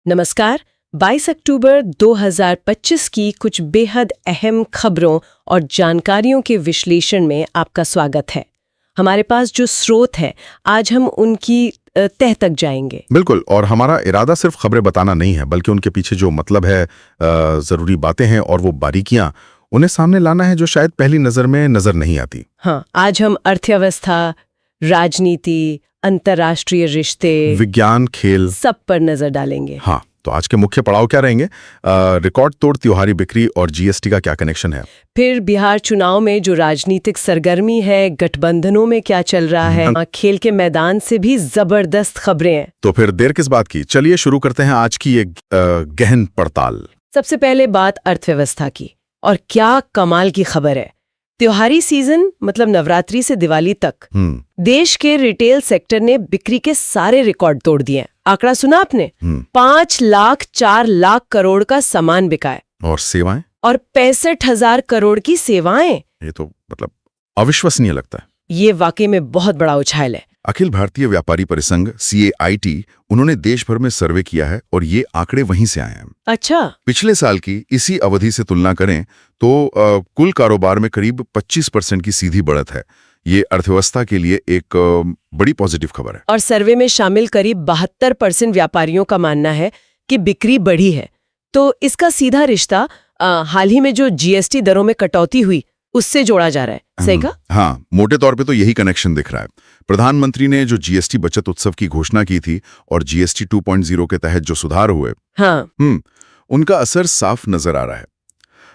नमस्कार। 22 अक्टूबर 2025 की कुछ बेहद अहम खबरों और जानकारियों के विश्लेषण में आपका स्वागत है। हमारे पास जो स्रोत है, आज हम उनकी तह तक जाएंगे। बिल्कुल, और हमारा इरादा सिर्फ खबरें बताना नहीं है, बल्कि उनके पीछे जो मतलब है, जरूरी बातें हैं और वो बारीकियां, उन्हें सामने लाना है जो शायद पहली नजर में नजर नहीं आती। हाँ, आज हम अर्थव्यवस्था, राजनीति, अंतर्राष्ट्रीय रिश्ते, विज्ञान, खेल, सब पर नजर डालेंगे। हाँ, तो आज के मुख्य पड़ाव क्या रहेंगे? रिकॉर्ड तोड़ त्योहारी बिक्री और जीएसटी का क्या कनेक्शन है? फिर बिहार चुनाव में जो राजनीतिक सरगर्मी है, गठबंधनों में क्या चल रहा है, खेल के मैदान से भी जबरदस्त खबरें हैं। तो फिर देर किस बात की, चलिए शुरू करते हैं आज की ये गहन पड़ताल। सबसे पहले बात अर्थव्यवस्था की, और क्या कमाल की खबर है। त्योहारी सीजन मतलब नवरात्रि से दिवाली तक देश के रिटेल सेक्टर ने बिक्री के सारे रिकॉर्ड तोड़ दिए। आंकड़ा सुना आपने? 5 लाख 4 लाख करोड़ का सामान बिका है। और सेवाएं? और 65,000 करोड़ की सेवाएं। ये तो मतलब अविश्वसनीय लगता है। ये वाकई में बहुत बड़ा उछाल है। अखिल भारतीय व्यापारी परिसंघ CAIT उन्होंने देश भर में सर्वे किया है और ये आंकड़े वहीं से आए हैं। अच्छा। पिछले साल की इसी अवधि से तुलना करें तो कुल कारोबार में करीब 25% की सीधी बढ़त है। ये अर्थव्यवस्था के लिए एक बड़ी पॉजिटिव खबर है। और सर्वे में शामिल करीब 72% व्यापारियों का मानना है कि बिक्री बढ़ी है। तो इसका सीधा रिश्ता हाल ही में जो GST दरों में कटौती हुई उससे जोड़ा जा रहा है। सही कहा? हाँ, मोटे तौर पे तो यही कनेक्शन दिख रहा है। प्रधानमंत्री ने जो GST बचत उत्सव की घोषणा की थी और GST 2.0 के तहत जो सुधार हुए, हाँ, उनका असर साफ नजर आ रहा है।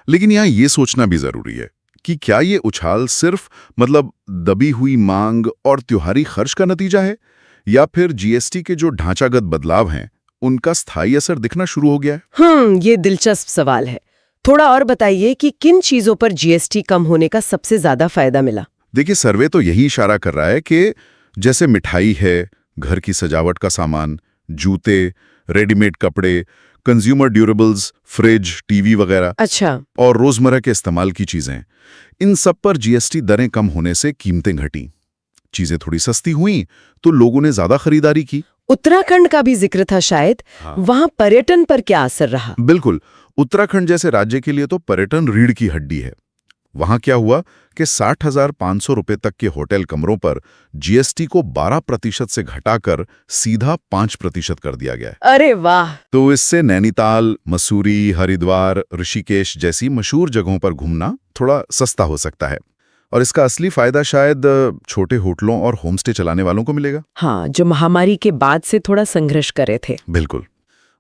लेकिन यहाँ ये सोचना भी जरूरी है कि क्या ये उछाल सिर्फ मतलब दबी हुई मांग और त्योहारी खर्च का नतीजा है, या फिर GST के जो ढांचागत बदलाव हैं उनका स्थायी असर दिखना शुरू हो गया है? ये दिलचस्प सवाल है। थोड़ा और बताइए कि किन चीजों पर GST कम होने का सबसे ज्यादा फायदा मिला? देखिए, सर्वे तो यही इशारा कर रहा है कि जैसे मिठाई है, घर की सजावट का सामान, जूते, रेडीमेड कपड़े, कंज्यूमर ड्यूरेबल्स, फ्रिज, टीवी वगैरह, अच्छा, और रोजमर्रा के इस्तेमाल की चीजें, इन सब पर GST दरें कम होने से कीमतें घटी। चीजें थोड़ी सस्ती हुई तो लोगों ने ज्यादा खरीदारी की। उत्तराखंड का भी जिक्र था शायद। हाँ। वहां पर्यटन पर क्या असर रहा? बिल्कुल, उत्तराखंड जैसे राज्य के लिए तो पर्यटन रीढ़ की हड्डी है। वहां क्या हुआ कि 60,500 रुपए तक के होटल कमरों पर GST को 12% से घटाकर सीधा 5% कर दिया गया है। अरे वाह! तो इससे नैनीताल, मसूरी, हरिद्वार, ऋषिकेश जैसी मशहूर जगहों पर घूमना थोड़ा सस्ता हो सकता है। और इसका असली फायदा शायद छोटे होटलों और होमस्टे चलाने वालों को मिलेगा। हाँ, जो महामारी के बाद से थोड़ा संघर्ष कर रहे थे। बिल्कुल,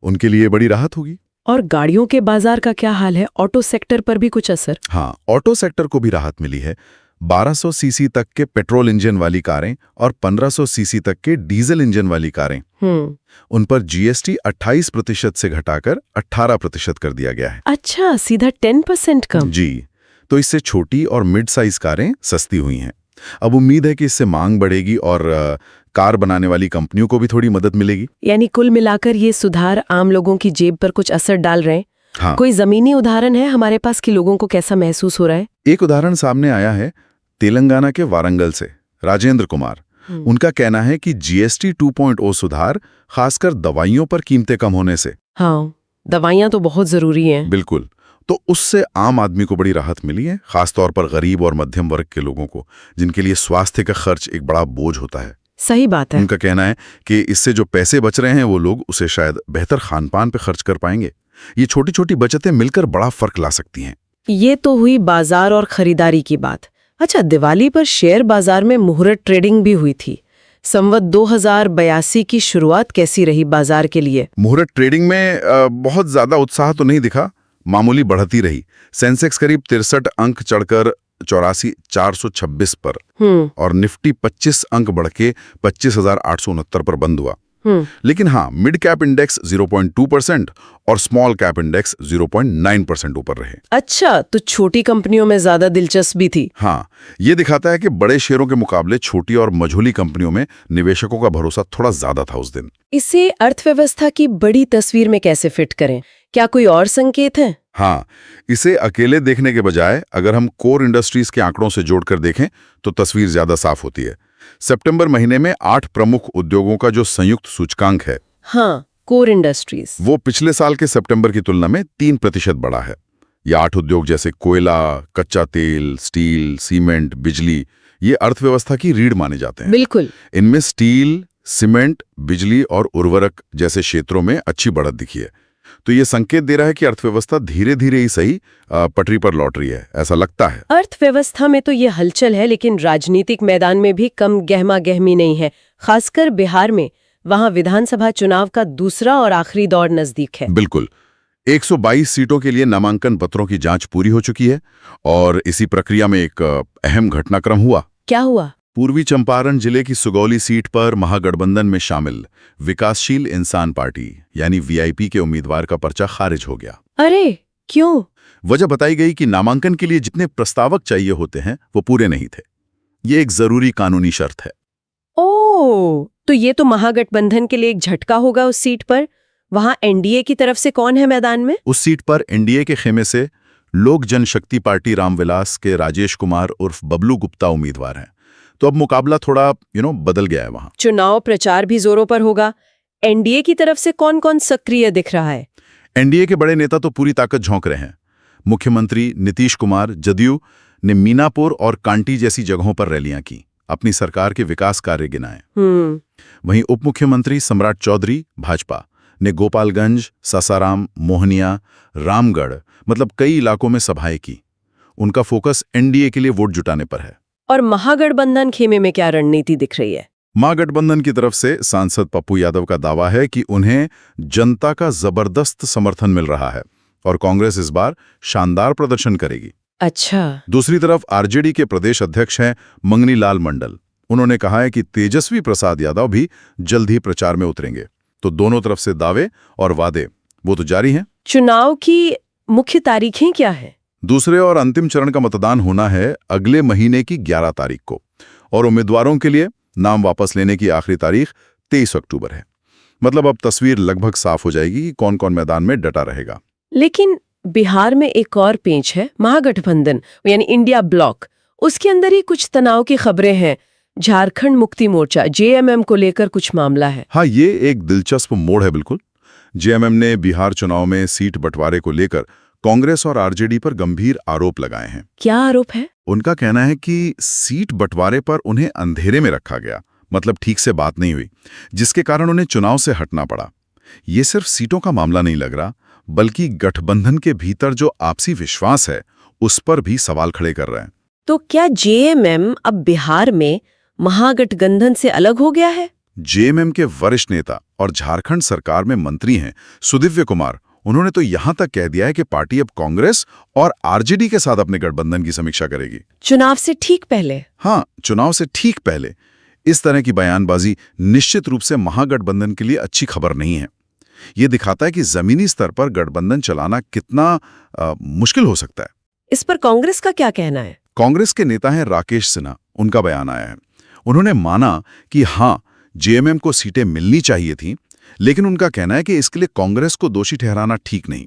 उनके लिए बड़ी राहत होगी। और गाड़ियों के बाजार का क्या हाल है? ऑटो सेक्टर पर भी कुछ असर? हाँ, ऑटो सेक्टर को भी राहत मिली है। 1200 सीसी तक के पेट्रोल इंजन वाली कारें और 1500 सीसी तक के डीजल इंजन वाली कारें, उन पर GST 28% से घटाकर 18% कर दिया गया है। अच्छा, सीधा 10% कम? जी, तो इससे छोटी और मिड साइज कारें सस्ती हुई हैं। अब उम्मीद है कि इससे मांग बढ़ेगी और कार बनाने वाली कंपनियों को भी थोड़ी मदद मिलेगी। यानी कुल मिलाकर ये सुधार आम लोगों की जेब पर कुछ असर डाल रहे हैं। हाँ। कोई जमीनी उदाहरण है हमारे पास कि लोगों को कैसा महसूस हो रहा है? एक उदाहरण सामने आया है तेलंगाना के वारंगल से, राजेंद्र कुमार। उनका कहना है कि GST 2.0 सुधार खासकर दवाइयों पर कीमतें कम होने से। हाँ, दवाइयाँ तो बहुत जरूरी हैं। बिल्कुल, तो उससे आम आदमी को बड़ी राहत मिली है, खासतौर पर गरीब और मध्यम वर्ग के लोगों को, जिनके लिए स्वास्थ्य का खर्च एक बड़ा बोझ होता है। सही बात है। उनका कहना है कि इससे जो पैसे बच रहे हैं वो लोग उसे शायद बेहतर खानपान पे खर्च कर पाएंगे। ये छोटी छोटी बचतें मिलकर बड़ा फर्क ला सकती हैं। ये तो हुई बाजार और खरीदारी की बात। अच्छा, दिवाली पर शेयर बाजार में मुहूर्त ट्रेडिंग भी हुई थी। संवत 2082 की शुरुआत कैसी रही बाजार के लिए? मुहूर्त ट्रेडिंग में बहुत ज्यादा उत्साह तो नहीं दिखा, मामूली बढ़ती रही। सेंसेक्स करीब 63 अंक चढ़कर 84,426 पर और निफ्टी 25 अंक बढ़ के 25,869 पर बंद हुआ। लेकिन हाँ, मिड कैप इंडेक्स 0.2% और स्मॉल कैप इंडेक्स 0.9% ऊपर रहे। अच्छा, तो छोटी कंपनियों में ज्यादा दिलचस्पी थी। हाँ, ये दिखाता है कि बड़े शेयरों के मुकाबले छोटी और मझोली कंपनियों में निवेशकों का भरोसा थोड़ा ज्यादा था उस दिन। इसे अर्थव्यवस्था की बड़ी तस्वीर में कैसे फिट करें? क्या कोई और संकेत है? हाँ, इसे अकेले देखने के बजाय अगर हम कोर इंडस्ट्रीज के आंकड़ों से जोड़कर देखें तो तस्वीर ज्यादा साफ होती है। सितंबर महीने में 8 प्रमुख उद्योगों का जो संयुक्त सूचकांक है, हाँ, कोर इंडस्ट्रीज। वो पिछले साल के सितंबर की तुलना में 3% बढ़ा है। ये 8 उद्योग जैसे कोयला, कच्चा तेल, स्टील, सीमेंट, बिजली, ये अर्थव्यवस्था की रीढ़ माने जाते हैं। बिल्कुल। इनमें स्टील, सीमेंट, बिजली और उर्वरक जैसे क्षेत्रों में अच्छी बढ़त दिखी है। तो ये संकेत दे रहा है कि अर्थव्यवस्था धीरे धीरे ही सही पटरी पर लौट रही है, ऐसा लगता है। अर्थव्यवस्था में तो ये हलचल है, लेकिन राजनीतिक मैदान में भी कम गहमा गहमी नहीं है, खासकर बिहार में। वहां विधानसभा चुनाव का दूसरा और आखिरी दौर नजदीक है। बिल्कुल। 122 सीटों के लिए नामांकन पत्रों की जांच पूरी हो चुकी है और इसी प्रक्रिया में एक अहम घटनाक्रम हुआ। क्या हुआ? पूर्वी चंपारण जिले की सुगौली सीट पर महागठबंधन में शामिल विकासशील इंसान पार्टी यानी वीआईपी के उम्मीदवार का पर्चा खारिज हो गया। अरे क्यों? वजह बताई गई कि नामांकन के लिए जितने प्रस्तावक चाहिए होते हैं वो पूरे नहीं थे। ये एक जरूरी कानूनी शर्त है। ओह, तो ये तो महागठबंधन के लिए एक झटका होगा उस सीट पर। वहां एनडीए की तरफ से कौन है मैदान में? उस सीट पर एनडीए के खेमे से लोक जनशक्ति पार्टी रामविलास के राजेश कुमार उर्फ बबलू गुप्ता उम्मीदवार हैं। तो अब मुकाबला थोड़ा बदल गया है वहां। चुनाव प्रचार भी जोरों पर होगा। एनडीए की तरफ से कौन कौन सक्रिय दिख रहा है? एनडीए के बड़े नेता तो पूरी ताकत झोंक रहे हैं। मुख्यमंत्री नीतीश कुमार जदयू ने मीनापुर और कांटी जैसी जगहों पर रैलियां की, अपनी सरकार के विकास कार्य गिनाए। वहीं उप मुख्यमंत्री सम्राट चौधरी भाजपा ने गोपालगंज, सासाराम, मोहनिया, रामगढ़ मतलब कई इलाकों में सभाएं की। उनका फोकस एनडीए के लिए वोट जुटाने पर है। और महागठबंधन खेमे में क्या रणनीति दिख रही है? महागठबंधन की तरफ से सांसद पप्पू यादव का दावा है कि उन्हें जनता का जबरदस्त समर्थन मिल रहा है और कांग्रेस इस बार शानदार प्रदर्शन करेगी। अच्छा। दूसरी तरफ आरजेडी के प्रदेश अध्यक्ष हैं मंगनी लाल मंडल। उन्होंने कहा है कि तेजस्वी प्रसाद यादव भी जल्द ही प्रचार में उतरेंगे। तो दोनों तरफ से दावे और वादे वो तो जारी हैं। चुनाव की मुख्य तारीखें क्या है? दूसरे और अंतिम चरण का मतदान होना है अगले महीने की 11 तारीख को और उम्मीदवारों के लिए नाम वापस लेने की आखिरी तारीख 23 अक्टूबर है। मतलब अब तस्वीर लगभग साफ हो जाएगी कि कौन कौन मैदान में डटा रहेगा। लेकिन बिहार में एक और पेंच है, महागठबंधन यानी इंडिया ब्लॉक। उसके अंदर ही कुछ तनाव की खबरें हैं। झारखंड मुक्ति मोर्चा जेएमएम को लेकर कुछ मामला है। हाँ, ये एक दिलचस्प मोड़ है। बिल्कुल, जेएमएम ने बिहार चुनाव में सीट बंटवारे को लेकर कांग्रेस और आरजेडी पर गंभीर आरोप लगाए हैं। क्या आरोप है? उनका कहना है कि सीट बंटवारे पर उन्हें अंधेरे में रखा गया, मतलब ठीक से बात नहीं हुई, जिसके कारण उन्हें चुनाव से हटना पड़ा। ये सिर्फ सीटों का मामला नहीं लग रहा, बल्कि गठबंधन के भीतर जो आपसी विश्वास है उस पर भी सवाल खड़े कर रहे हैं। तो क्या जेएमएम अब बिहार में महागठबंधन से अलग हो गया है? जेएमएम के वरिष्ठ नेता और झारखंड सरकार में मंत्री हैं सुदिव्य कुमार, उन्होंने तो यहां तक कह दिया है कि पार्टी अब कांग्रेस और आरजेडी के साथ अपने गठबंधन की समीक्षा करेगी। चुनाव से ठीक पहले? हाँ, चुनाव से ठीक पहले इस तरह की बयानबाजी निश्चित रूप से महागठबंधन के लिए अच्छी खबर नहीं है। ये दिखाता है कि जमीनी स्तर पर गठबंधन चलाना कितना मुश्किल हो सकता है। इस पर कांग्रेस का क्या कहना है? कांग्रेस के नेता हैं राकेश सिन्हा, उनका बयान आया है। उन्होंने माना कि हाँ, जेएमएम को सीटें मिलनी चाहिए थीं, लेकिन उनका कहना है कि इसके लिए कांग्रेस को दोषी ठहराना ठीक नहीं।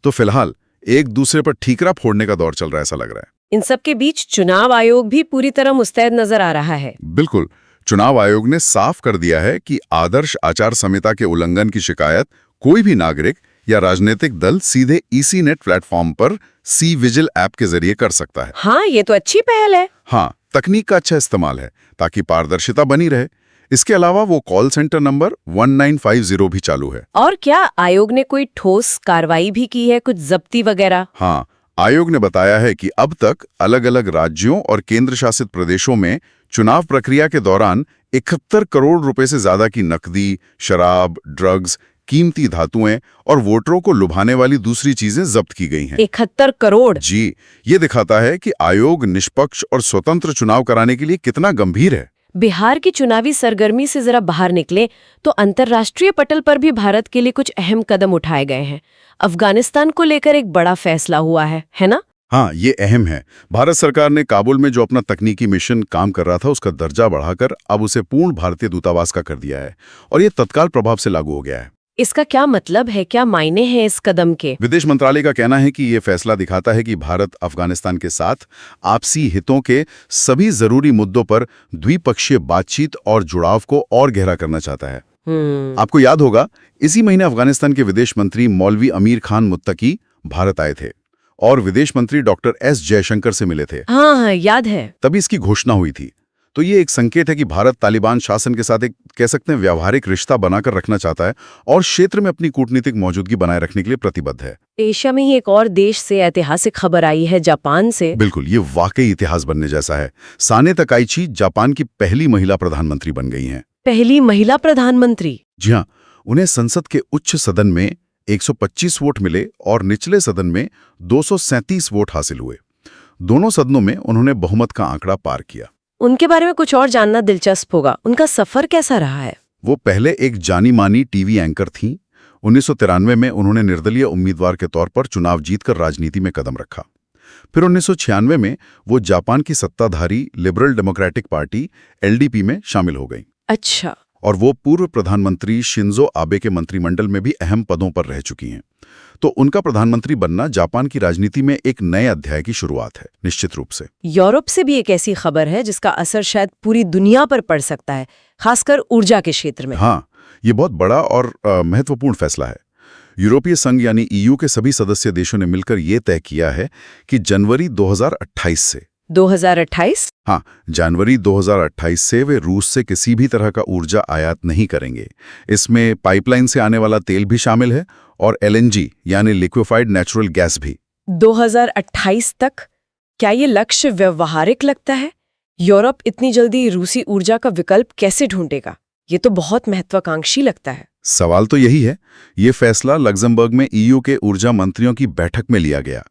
तो फिलहाल एक दूसरे पर ठीकरा फोड़ने का दौर चल रहा है, ऐसा लग रहा है। इन सब के बीच चुनाव आयोग भी पूरी तरह मुस्तैद नजर आ रहा है। बिल्कुल, चुनाव आयोग ने साफ कर दिया है कि आदर्श आचार संहिता के उल्लंघन की शिकायत कोई भी नागरिक या राजनीतिक दल सीधे ईसी नेट प्लेटफॉर्म पर सी विजिल ऐप के जरिए कर सकता है। हाँ, ये तो अच्छी पहल है। हाँ, तकनीक का अच्छा इस्तेमाल है ताकि पारदर्शिता बनी रहे। इसके अलावा वो कॉल सेंटर नंबर 1950 भी चालू है। और क्या आयोग ने कोई ठोस कार्रवाई भी की है, कुछ जब्ती वगैरह? हाँ, आयोग ने बताया है कि अब तक अलग अलग राज्यों और केंद्र शासित प्रदेशों में चुनाव प्रक्रिया के दौरान 71 करोड़ रुपए से ज्यादा की नकदी, शराब, ड्रग्स, कीमती धातुएं और वोटरों को लुभाने वाली दूसरी चीजें जब्त की गई हैं। 71 करोड़? जी, ये दिखाता है कि आयोग निष्पक्ष और स्वतंत्र चुनाव कराने के लिए कितना गंभीर है। बिहार की चुनावी सरगर्मी से जरा बाहर निकले तो अंतर्राष्ट्रीय पटल पर भी भारत के लिए कुछ अहम कदम उठाए गए हैं। अफगानिस्तान को लेकर एक बड़ा फैसला हुआ है ना? हाँ, ये अहम है। भारत सरकार ने काबुल में जो अपना तकनीकी मिशन काम कर रहा था उसका दर्जा बढ़ाकर अब उसे पूर्ण भारतीय दूतावास का कर दिया है और ये तत्काल प्रभाव से लागू हो गया है। इसका क्या मतलब है, क्या मायने हैं इस कदम के? विदेश मंत्रालय का कहना है कि ये फैसला दिखाता है कि भारत अफगानिस्तान के साथ आपसी हितों के सभी जरूरी मुद्दों पर द्विपक्षीय बातचीत और जुड़ाव को और गहरा करना चाहता है। आपको याद होगा इसी महीने अफगानिस्तान के विदेश मंत्री मौलवी अमीर खान मुत्तकी भारत आए थे और विदेश मंत्री डॉक्टर एस जयशंकर से मिले थे। हाँ, याद है। तभी इसकी घोषणा हुई थी। तो ये एक संकेत है कि भारत तालिबान शासन के साथ एक कह सकते हैं व्यावहारिक रिश्ता बनाकर रखना चाहता है और क्षेत्र में अपनी कूटनीतिक मौजूदगी बनाए रखने के लिए प्रतिबद्ध है। एशिया में ही एक और देश से ऐतिहासिक खबर आई है, जापान से। बिल्कुल, ये वाकई इतिहास बनने जैसा है। साने तकाइची जापान की पहली महिला प्रधानमंत्री बन गई हैं। पहली महिला प्रधानमंत्री? जी हाँ, उन्हें संसद के उच्च सदन में 125 वोट मिले और निचले सदन में 237 वोट हासिल हुए। दोनों सदनों में उन्होंने बहुमत का आंकड़ा पार किया। उनके बारे में कुछ और जानना दिलचस्प होगा। उनका सफर कैसा रहा है? वो पहले एक जानी मानी टीवी एंकर थीं। 1993 में उन्होंने निर्दलीय उम्मीदवार के तौर पर चुनाव जीतकर राजनीति में कदम रखा। फिर 1996 में वो जापान की सत्ताधारी लिबरल डेमोक्रेटिक पार्टी एलडीपी में शामिल हो गई। अच्छा। और वो पूर्व प्रधानमंत्री शिंजो आबे के मंत्रिमंडल में भी अहम पदों पर रह चुकी हैं। तो उनका प्रधानमंत्री बनना जापान की राजनीति में एक नए अध्याय की शुरुआत है, निश्चित रूप से। यूरोप से भी एक ऐसी खबर है जिसका असर शायद पूरी दुनिया पर पड़ सकता है, खासकर ऊर्जा के क्षेत्र में। हाँ, ये बहुत बड़ा और महत्वपूर्ण फैसला है। यूरोपीय संघ यानी ईयू के सभी सदस्य देशों ने मिलकर ये तय किया है कि जनवरी 2028 से 2028? हाँ, जनवरी 2028 से वे रूस से किसी भी तरह का ऊर्जा आयात नहीं करेंगे। इसमें पाइपलाइन से आने वाला तेल भी शामिल है और एलएनजी यानी लिक्विफाइड नेचुरल गैस भी। 2028 तक? क्या ये लक्ष्य व्यवहारिक लगता है? यूरोप इतनी जल्दी रूसी ऊर्जा का विकल्प कैसे ढूंढेगा? ये तो बहुत महत्वाकांक्षी लगता है। सवाल तो यही है। ये फैसला लग्जमबर्ग में ईयू के ऊर्जा मंत्रियों की बैठक में लिया गया।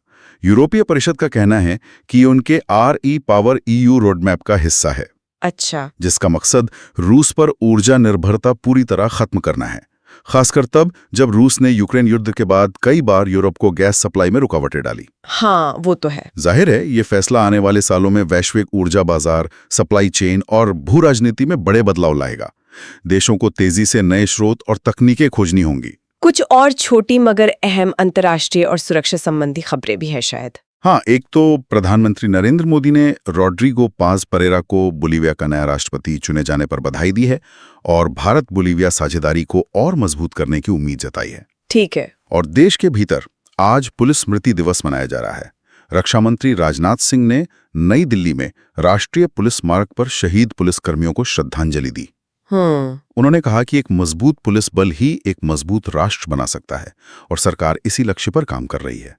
यूरोपीय परिषद का कहना है कि ये उनके REPowerEU रोडमैप का हिस्सा है। अच्छा। जिसका मकसद रूस पर ऊर्जा निर्भरता पूरी तरह खत्म करना है, खासकर तब जब रूस ने यूक्रेन युद्ध के बाद कई बार यूरोप को गैस सप्लाई में रुकावटें डाली। हाँ, वो तो है। जाहिर है ये फैसला आने वाले सालों में वैश्विक ऊर्जा बाजार, सप्लाई चेन और भू राजनीति में बड़े बदलाव लाएगा। देशों को तेजी से नए स्रोत और तकनीकें खोजनी होंगी। कुछ और छोटी मगर अहम अंतर्राष्ट्रीय और सुरक्षा संबंधी खबरें भी हैं शायद। हाँ, एक तो प्रधानमंत्री नरेंद्र मोदी ने रॉड्रिगो पाज परेरा को बोलीविया का नया राष्ट्रपति चुने जाने पर बधाई दी है और भारत बोलीविया साझेदारी को और मजबूत करने की उम्मीद जताई है। ठीक है। और देश के भीतर आज पुलिस स्मृति दिवस मनाया जा रहा है। रक्षा मंत्री राजनाथ सिंह ने नई दिल्ली में राष्ट्रीय पुलिस स्मारक पर शहीद पुलिसकर्मियों को श्रद्धांजलि दी। उन्होंने कहा कि एक मजबूत पुलिस बल ही एक मजबूत राष्ट्र बना सकता है और सरकार इसी लक्ष्य पर काम कर रही है।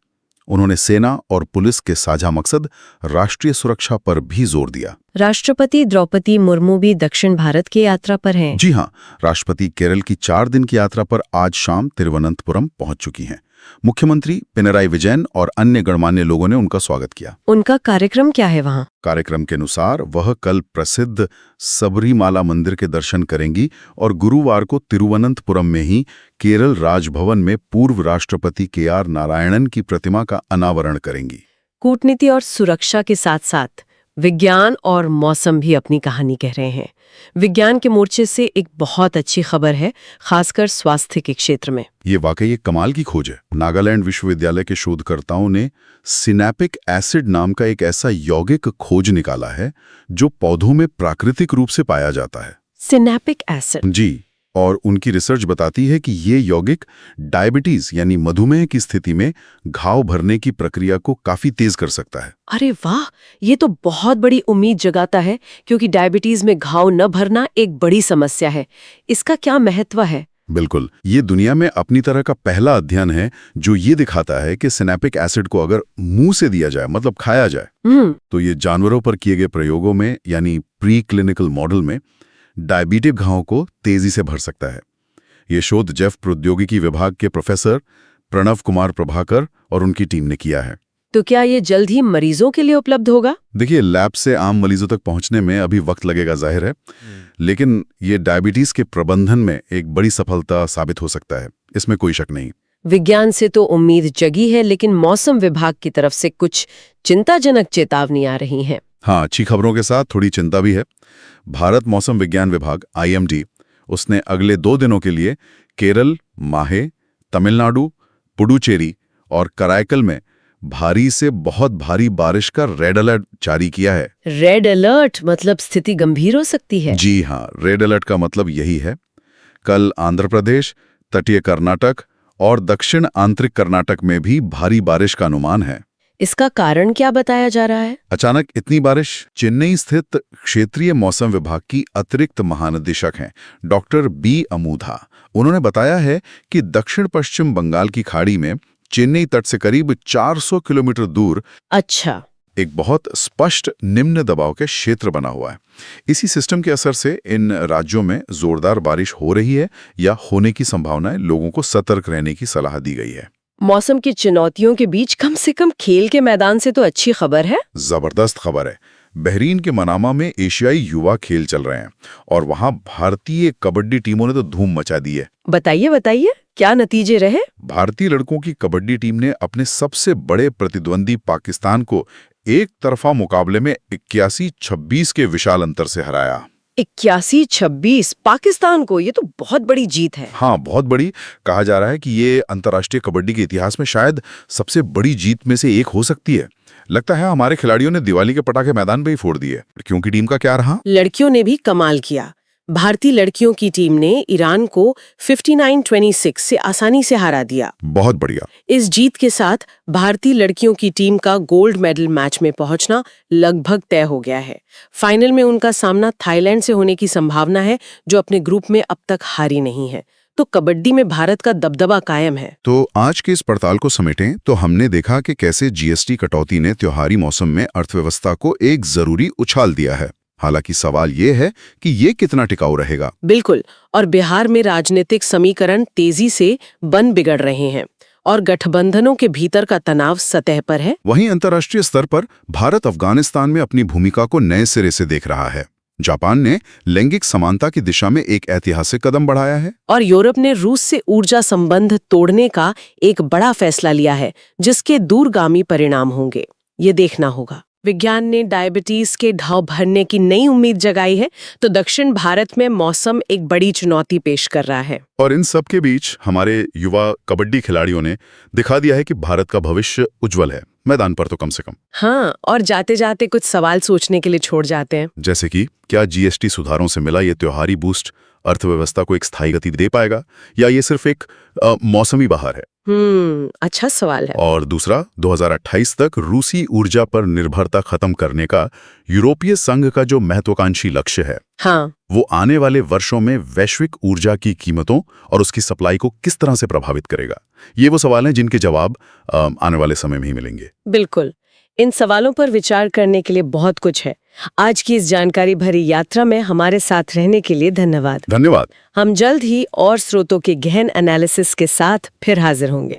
उन्होंने सेना और पुलिस के साझा मकसद राष्ट्रीय सुरक्षा पर भी जोर दिया। राष्ट्रपति द्रौपदी मुर्मू भी दक्षिण भारत की यात्रा पर हैं। जी हाँ, राष्ट्रपति केरल की 4 दिन की यात्रा पर आज शाम तिरुवनंतपुरम पहुंच चुकी हैं। मुख्यमंत्री पिनराई विजयन और अन्य गणमान्य लोगों ने उनका स्वागत किया। उनका कार्यक्रम क्या है वहाँ? कार्यक्रम के अनुसार वह कल प्रसिद्ध सबरीमाला मंदिर के दर्शन करेंगी और गुरुवार को तिरुवनंतपुरम में ही केरल राजभवन में पूर्व राष्ट्रपति KR नारायणन की प्रतिमा का अनावरण करेंगी। कूटनीति और सुरक्षा के साथ साथ विज्ञान और मौसम भी अपनी कहानी कह रहे हैं। विज्ञान के मोर्चे से एक बहुत अच्छी खबर है, खासकर स्वास्थ्य के क्षेत्र में। ये वाकई एक कमाल की खोज है। नागालैंड विश्वविद्यालय के शोधकर्ताओं ने सिनेपिक एसिड नाम का एक ऐसा यौगिक खोज निकाला है जो पौधों में प्राकृतिक रूप से पाया जाता है। सिनेपिक एसिड? जी। और उनकी रिसर्च बताती है कि ये यौगिक डायबिटीज यानी मधुमेह की स्थिति में घाव भरने की प्रक्रिया को काफी तेज कर सकता है। अरे वाह, ये तो बहुत बड़ी उम्मीद जगाता है, क्योंकि डायबिटीज में घाव न भरना एक बड़ी समस्या है। इसका क्या महत्व है? बिल्कुल, ये दुनिया में अपनी तरह का पहला अध्ययन है जो ये दिखाता है कि सिनेपिक एसिड को अगर मुंह से दिया जाए, मतलब खाया जाए, तो ये जानवरों पर किए गए प्रयोगों में यानी प्री क्लिनिकल मॉडल में डायबिटिक घावों को तेजी से भर सकता है। ये शोध जेफ प्रौद्योगिकी विभाग के प्रोफेसर प्रणव कुमार प्रभाकर और उनकी टीम ने किया है। तो क्या ये जल्द ही मरीजों के लिए उपलब्ध होगा? देखिए, लैब से आम मरीजों तक पहुंचने में अभी वक्त लगेगा, जाहिर है, लेकिन ये डायबिटीज के प्रबंधन में एक बड़ी सफलता साबित हो सकता है, इसमें कोई शक नहीं। विज्ञान से तो उम्मीद जगी है, लेकिन मौसम विभाग की तरफ से कुछ चिंताजनक चेतावनी आ रही हैं। हाँ, अच्छी खबरों के साथ थोड़ी चिंता भी है। भारत मौसम विज्ञान विभाग IMD उसने अगले 2 दिनों के लिए केरल, माहे, तमिलनाडु, पुडुचेरी और कराईकल में भारी से बहुत भारी बारिश का रेड अलर्ट जारी किया है। रेड अलर्ट मतलब स्थिति गंभीर हो सकती है? जी हाँ, रेड अलर्ट का मतलब यही है। कल आंध्र प्रदेश, तटीय कर्नाटक और दक्षिण आंतरिक कर्नाटक में भी भारी बारिश का अनुमान है। इसका कारण क्या बताया जा रहा है? अचानक इतनी बारिश? चेन्नई स्थित क्षेत्रीय मौसम विभाग की अतिरिक्त महानिदेशक हैं डॉक्टर बी अमूधा। उन्होंने बताया है कि दक्षिण पश्चिम बंगाल की खाड़ी में चेन्नई तट से करीब 400 किलोमीटर दूर अच्छा, एक बहुत स्पष्ट निम्न दबाव के क्षेत्र बना हुआ है। इसी सिस्टम के असर से इन राज्यों में जोरदार बारिश हो रही है या होने की संभावना, लोगों को सतर्क रहने की सलाह दी गई है। मौसम की चुनौतियों के बीच कम से कम खेल के मैदान से तो अच्छी खबर है। जबरदस्त खबर है। बहरीन के मनामा में एशियाई युवा खेल चल रहे हैं और वहां भारतीय कबड्डी टीमों ने तो धूम मचा दी है। बताइए बताइए, क्या नतीजे रहे? भारतीय लड़कों की कबड्डी टीम ने अपने सबसे बड़े प्रतिद्वंदी पाकिस्तान को एक तरफा मुकाबले में 81-26 के विशाल अंतर से हराया। 81-26 पाकिस्तान को, ये तो बहुत बड़ी जीत है। हाँ, बहुत बड़ी। कहा जा रहा है कि ये अंतर्राष्ट्रीय कबड्डी के इतिहास में शायद सबसे बड़ी जीत में से एक हो सकती है। लगता है हमारे खिलाड़ियों ने दिवाली के पटाखे मैदान पे ही फोड़ दिए। लड़कियों की टीम का क्या रहा? लड़कियों ने भी कमाल किया। भारतीय लड़कियों की टीम ने ईरान को 59-26 से आसानी से हरा दिया। बहुत बढ़िया। इस जीत के साथ भारतीय लड़कियों की टीम का गोल्ड मेडल मैच में पहुंचना लगभग तय हो गया है। फाइनल में उनका सामना थाईलैंड से होने की संभावना है, जो अपने ग्रुप में अब तक हारी नहीं है। तो कबड्डी में भारत का दबदबा कायम है। तो आज के इस पड़ताल को समेटें तो हमने देखा कि कैसे जीएसटी कटौती ने त्योहारी मौसम में अर्थव्यवस्था को एक जरूरी उछाल दिया है। हालांकि सवाल ये है कि ये कितना टिकाऊ रहेगा। बिल्कुल, और बिहार में राजनीतिक समीकरण तेजी से बिगड़ रहे हैं और गठबंधनों के भीतर का तनाव सतह पर है। वहीं अंतर्राष्ट्रीय स्तर पर भारत अफगानिस्तान में अपनी भूमिका को नए सिरे से देख रहा है। जापान ने लैंगिक समानता की दिशा में एक ऐतिहासिक कदम बढ़ाया है और यूरोप ने रूस से ऊर्जा संबंध तोड़ने का एक बड़ा फैसला लिया है, जिसके दूरगामी परिणाम होंगे। ये देखना होगा। विज्ञान ने डायबिटीज के ढाव भरने की नई उम्मीद जगाई है, तो दक्षिण भारत में मौसम एक बड़ी चुनौती पेश कर रहा है। और इन सब के बीच हमारे युवा कबड्डी खिलाड़ियों ने दिखा दिया है कि भारत का भविष्य उज्जवल है, मैदान पर तो कम से कम। हाँ, और जाते जाते कुछ सवाल सोचने के लिए छोड़ जाते हैं। जैसे कि क्या जीएसटी सुधारों से मिला ये त्योहारी बूस्ट अर्थव्यवस्था को एक स्थायी गति दे पाएगा, या ये सिर्फ एक मौसमी बहार है? अच्छा सवाल है। और दूसरा, 2028 तक रूसी ऊर्जा पर निर्भरता खत्म करने का यूरोपीय संघ का जो महत्वाकांक्षी लक्ष्य है, हाँ, वो आने वाले वर्षों में वैश्विक ऊर्जा की कीमतों और उसकी सप्लाई को किस तरह से प्रभावित करेगा? ये वो सवाल हैं जिनके जवाब आने वाले समय में ही मिलेंगे। बिल्कुल, इन सवालों पर विचार करने के लिए बहुत कुछ है। आज की इस जानकारी भरी यात्रा में हमारे साथ रहने के लिए धन्यवाद। धन्यवाद। हम जल्द ही और स्रोतों के गहन एनालिसिस के साथ फिर हाजिर होंगे।